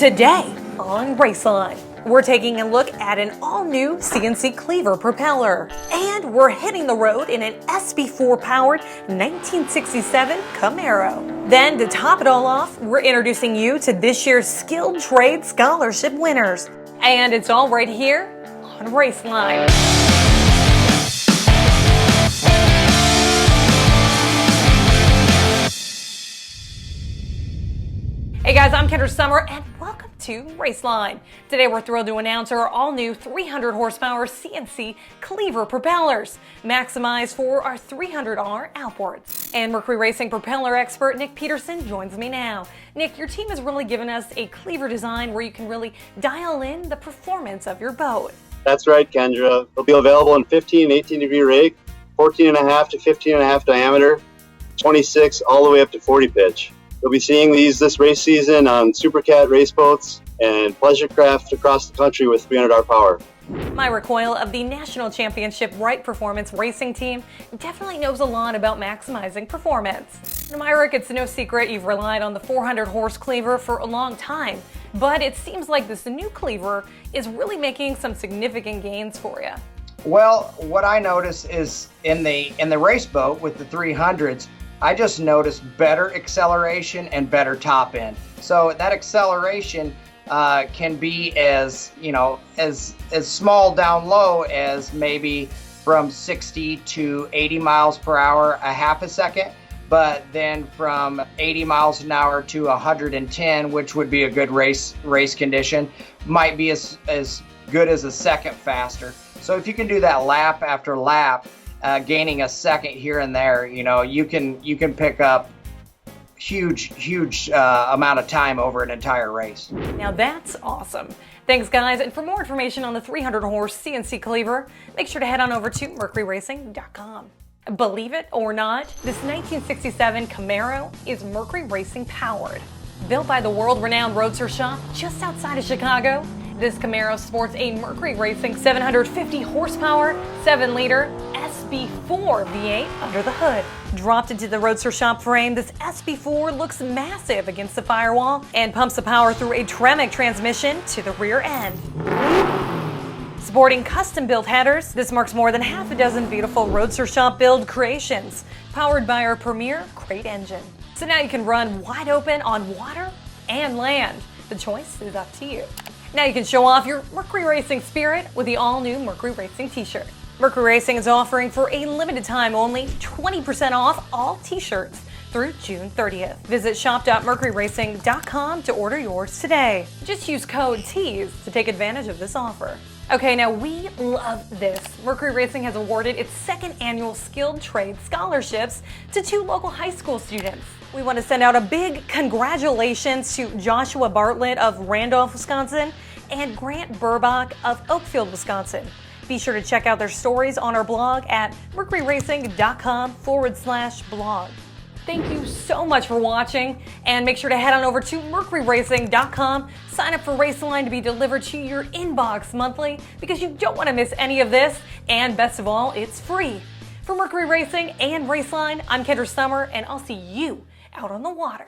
Today on RaceLine, we're taking a look at an all-new CNC Cleaver propeller, and we're hitting the road in an SB4 powered 1967 Camaro. Then to top it all off, we're introducing you to this year's Skilled Trade Scholarship winners. And it's all right here on RaceLine. Hey guys, I'm Kendra Sommer and welcome to RaceLine. Today we're thrilled to announce our all-new 300 horsepower CNC Cleaver propellers, maximized for our 300R outboards. And Mercury Racing Propeller expert Nick Petersen joins me now. Nick, your team has really given us a cleaver design where you can really dial in the performance of your boat. That's right, Kendra. They'll be available in 15 and 18 degree rig, 14.5 to 15.5 diameter, 26 all the way up to 40 pitch. You'll be seeing these this race season on Supercat race boats and pleasure craft across the country with 300R power. Myra Coyle of the National Championship Wright Performance Racing Team definitely knows a lot about maximizing performance. Now, Myra, it's no secret you've relied on the 400 horse cleaver for a long time, but it seems like this new cleaver is really making some significant gains for you. Well, what I notice is in the race boat with the 300s, I just noticed better acceleration and better top end. So that acceleration can be as small down low as maybe from 60 to 80 miles per hour, a half a second, but then from 80 miles an hour to 110, which would be a good race condition, might be as good as a second faster. So if you can do that lap after lap, gaining a second here and there, you can pick up huge amount of time over an entire race. Now that's awesome. Thanks guys, and for more information on the 300 horse CNC Cleaver, make sure to head on over to mercuryracing.com. Believe it or not, this 1967 Camaro is Mercury Racing powered. Built by the world-renowned Roadster Shop just outside of Chicago, this Camaro sports a Mercury Racing 750 horsepower, 7-liter SB4 V8 under the hood. Dropped into the Roadster Shop frame, this SB4 looks massive against the firewall and pumps the power through a Tremec transmission to the rear end. Sporting custom-built headers, this marks more than half a dozen beautiful Roadster Shop build creations, powered by our premier crate engine. So now you can run wide open on water and land. The choice is up to you. Now you can show off your Mercury Racing spirit with the all-new Mercury Racing t-shirt. Mercury Racing is offering for a limited time only 20% off all t-shirts through June 30th. Visit shop.mercuryracing.com to order yours today. Just use code TEASE to take advantage of this offer. Okay, now we love this. Mercury Racing has awarded its second annual Skilled Trade Scholarships to 2 local high school students. We want to send out a big congratulations to Joshua Bartlett of Randolph, Wisconsin, and Grant Burbach of Oakfield, Wisconsin. Be sure to check out their stories on our blog at mercuryracing.com/blog. Thank you so much for watching, and make sure to head on over to mercuryracing.com, sign up for RaceLine to be delivered to your inbox monthly, because you don't want to miss any of this, and best of all, it's free. For Mercury Racing and RaceLine, I'm Kendra Sommer, and I'll see you out on the water.